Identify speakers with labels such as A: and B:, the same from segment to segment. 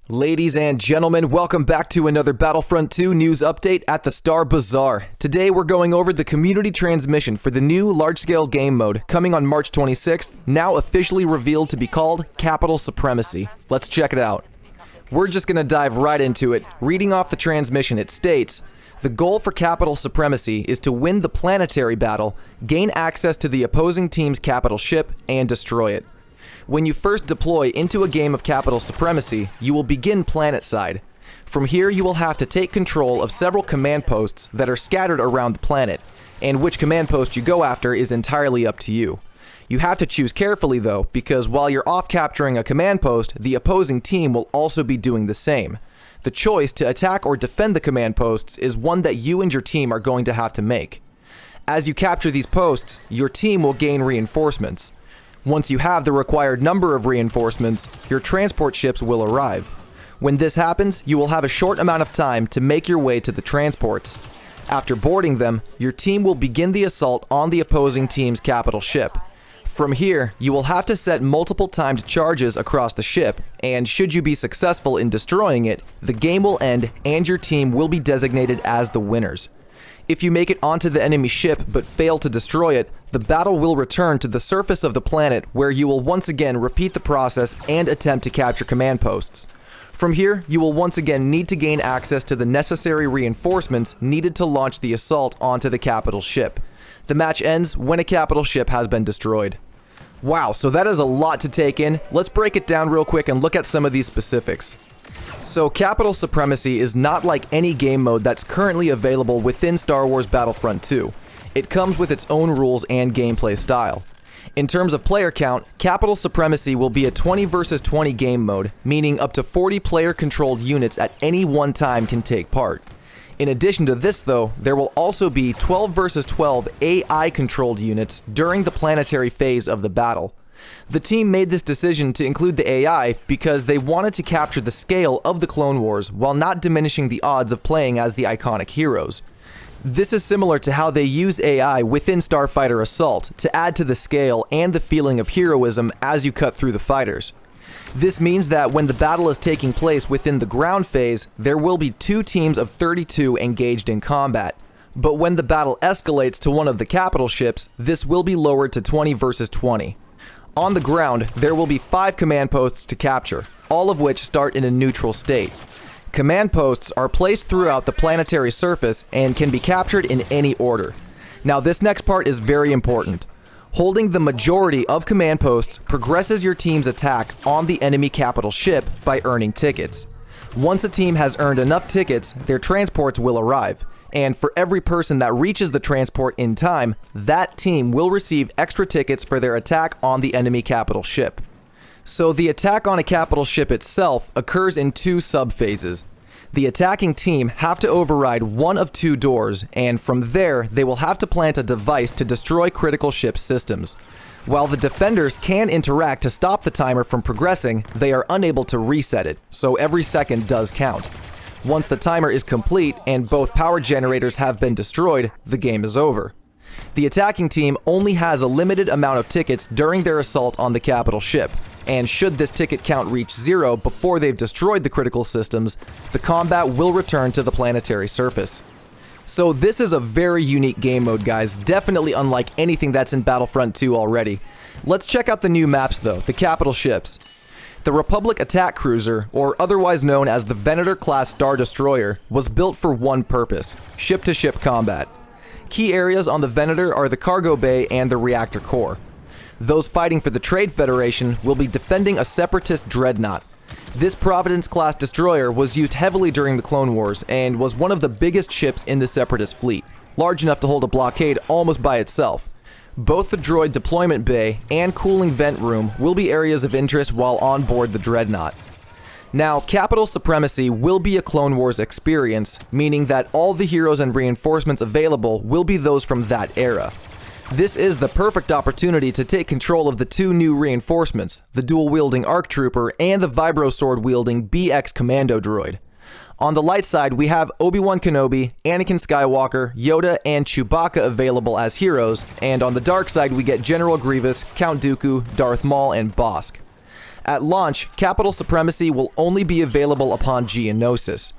A: Ladies and gentlemen, welcome back to another Battlefront 2 news update at the Svar Bazaar. Today we're going over the community transmission for the new large-scale game mode coming on March 26th, now officially revealed to be called Capital Supremacy. Let's check it out. We're just going to dive right into it. Reading off the transmission, it states, the goal for Capital Supremacy is to win the planetary battle, gain access to the opposing team's capital ship, and destroy it. When you first deploy into a game of Capital Supremacy, you will begin planet-side. From here, you will have to take control of several command posts that are scattered around the planet, and which command post you go after is entirely up to you. You have to choose carefully though, because while you're off capturing a command post, the opposing team will also be doing the same. The choice to attack or defend the command posts is one that you and your team are going to have to make. As you capture these posts, your team will gain reinforcements. Once you have the required number of reinforcements, your transport ships will arrive. When this happens, you will have a short amount of time to make your way to the transports. After boarding them, your team will begin the assault on the opposing team's capital ship. From here, you will have to set multiple timed charges across the ship, and should you be successful in destroying it, the game will end and your team will be designated as the winners. If you make it onto the enemy ship but fail to destroy it, the battle will return to the surface of the planet where you will once again repeat the process and attempt to capture command posts. From here, you will once again need to gain access to the necessary reinforcements needed to launch the assault onto the capital ship. The match ends when a capital ship has been destroyed. Wow, so that is a lot to take in. Let's break it down real quick and look at some of these specifics. So Capital Supremacy is not like any game mode that's currently available within Star Wars Battlefront 2. It comes with its own rules and gameplay style. In terms of player count, Capital Supremacy will be a 20 versus 20 game mode, meaning up to 40 player-controlled units at any one time can take part. In addition to this though, there will also be 12 versus 12 AI-controlled units during the planetary phase of the battle. The team made this decision to include the AI because they wanted to capture the scale of the Clone Wars while not diminishing the odds of playing as the iconic heroes. This is similar to how they use AI within Starfighter Assault to add to the scale and the feeling of heroism as you cut through the fighters. This means that when the battle is taking place within the ground phase, there will be 2 teams of 32 engaged in combat. But when the battle escalates to one of the capital ships, this will be lowered to 20 versus 20. On the ground, there will be 5 command posts to capture, all of which start in a neutral state. Command posts are placed throughout the planetary surface and can be captured in any order. Now this next part is very important. Holding the majority of command posts progresses your team's attack on the enemy capital ship by earning tickets. Once a team has earned enough tickets, their transports will arrive. And for every person that reaches the transport in time, that team will receive extra tickets for their attack on the enemy capital ship. So the attack on a capital ship itself occurs in 2 subphases. The attacking team have to override one of 2 doors, and from there, they will have to plant a device to destroy critical ship systems. While the defenders can interact to stop the timer from progressing, they are unable to reset it, so every second does count. Once the timer is complete and both power generators have been destroyed, the game is over. The attacking team only has a limited amount of tickets during their assault on the capital ship, and should this ticket count reach 0 before they've destroyed the critical systems, the combat will return to the planetary surface. So this is a very unique game mode, guys, definitely unlike anything that's in Battlefront 2 already. Let's check out the new maps though, the capital ships. The Republic Attack Cruiser, or otherwise known as the Venator-class Star Destroyer, was built for one purpose: ship-to-ship combat. Key areas on the Venator are the cargo bay and the reactor core. Those fighting for the Trade Federation will be defending a separatist dreadnought. This Providence-class destroyer was used heavily during the Clone Wars and was one of the biggest ships in the separatist fleet, large enough to hold a blockade almost by itself. Both the droid deployment bay and cooling vent room will be areas of interest while on board the dreadnought. Now, Capital Supremacy will be a Clone Wars experience, meaning that all the heroes and reinforcements available will be those from that era. This is the perfect opportunity to take control of the 2 new reinforcements, the dual-wielding ARC Trooper and the Vibro Sword-wielding BX Commando droid. On the light side, we have Obi-Wan Kenobi, Anakin Skywalker, Yoda, and Chewbacca available as heroes, and on the dark side we get General Grievous, Count Dooku, Darth Maul, and Bossk. At launch, Capital Supremacy will only be available upon Geonosis.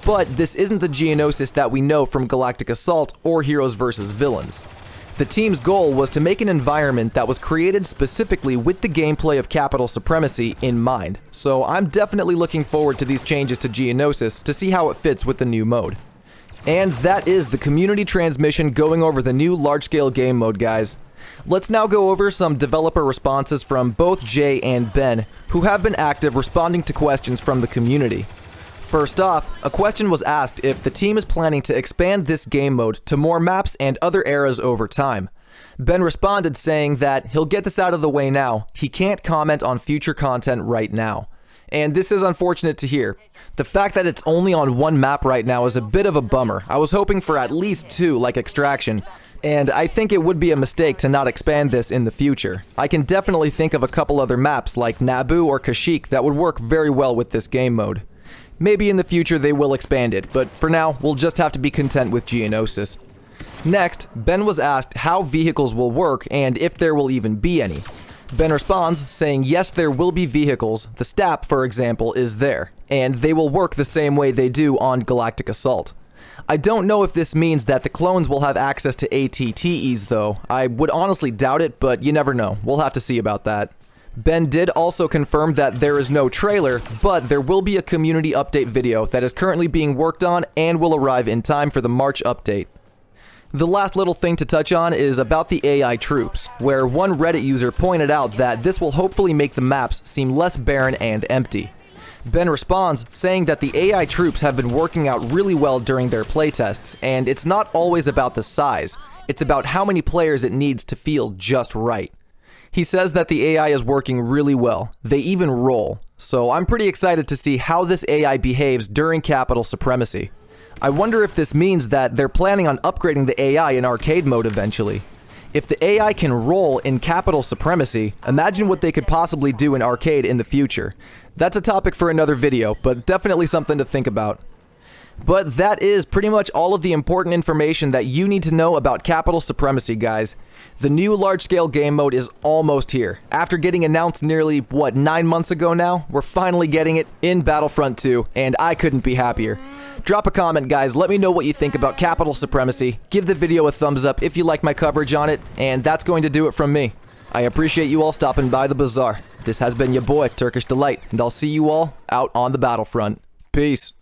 A: But this isn't the Geonosis that we know from Galactic Assault or Heroes vs. Villains. The team's goal was to make an environment that was created specifically with the gameplay of Capital Supremacy in mind, so I'm definitely looking forward to these changes to Geonosis to see how it fits with the new mode. And that is the community transmission going over the new large-scale game mode, guys. Let's now go over some developer responses from both Jay and Ben, who have been active responding to questions from the community. First off, a question was asked if the team is planning to expand this game mode to more maps and other eras over time. Ben responded saying that he'll get this out of the way now, he can't comment on future content right now. And this is unfortunate to hear. The fact that it's only on one map right now is a bit of a bummer. I was hoping for at least two, like Extraction, and I think it would be a mistake to not expand this in the future. I can definitely think of a couple other maps like Naboo or Kashyyyk that would work very well with this game mode. Maybe in the future they will expand it, but for now, we'll just have to be content with Geonosis. Next, Ben was asked how vehicles will work and if there will even be any. Ben responds saying yes, there will be vehicles. The STAP, for example, is there, and they will work the same way they do on Galactic Assault. I don't know if this means that the clones will have access to ATTEs though. I would honestly doubt it, but you never know. We'll have to see about that. Ben did also confirm that there is no trailer, but there will be a community update video that is currently being worked on and will arrive in time for the March update. The last little thing to touch on is about the AI troops, where one Reddit user pointed out that this will hopefully make the maps seem less barren and empty. Ben responds saying that the AI troops have been working out really well during their playtests, and it's not always about the size, it's about how many players it needs to feel just right. He says that the AI is working really well, they even roll, so I'm pretty excited to see how this AI behaves during Capital Supremacy. I wonder if this means that they're planning on upgrading the AI in arcade mode eventually. If the AI can roll in Capital Supremacy, imagine what they could possibly do in arcade in the future. That's a topic for another video, but definitely something to think about. But that is pretty much all of the important information that you need to know about Capital Supremacy, guys. The new large-scale game mode is almost here. After getting announced nearly, 9 months ago now, we're finally getting it in Battlefront 2, and I couldn't be happier. Drop a comment, guys, let me know what you think about Capital Supremacy, give the video a thumbs up if you like my coverage on it, and that's going to do it from me. I appreciate you all stopping by the bazaar. This has been your boy, Turkish Delight, and I'll see you all out on the battlefront. Peace.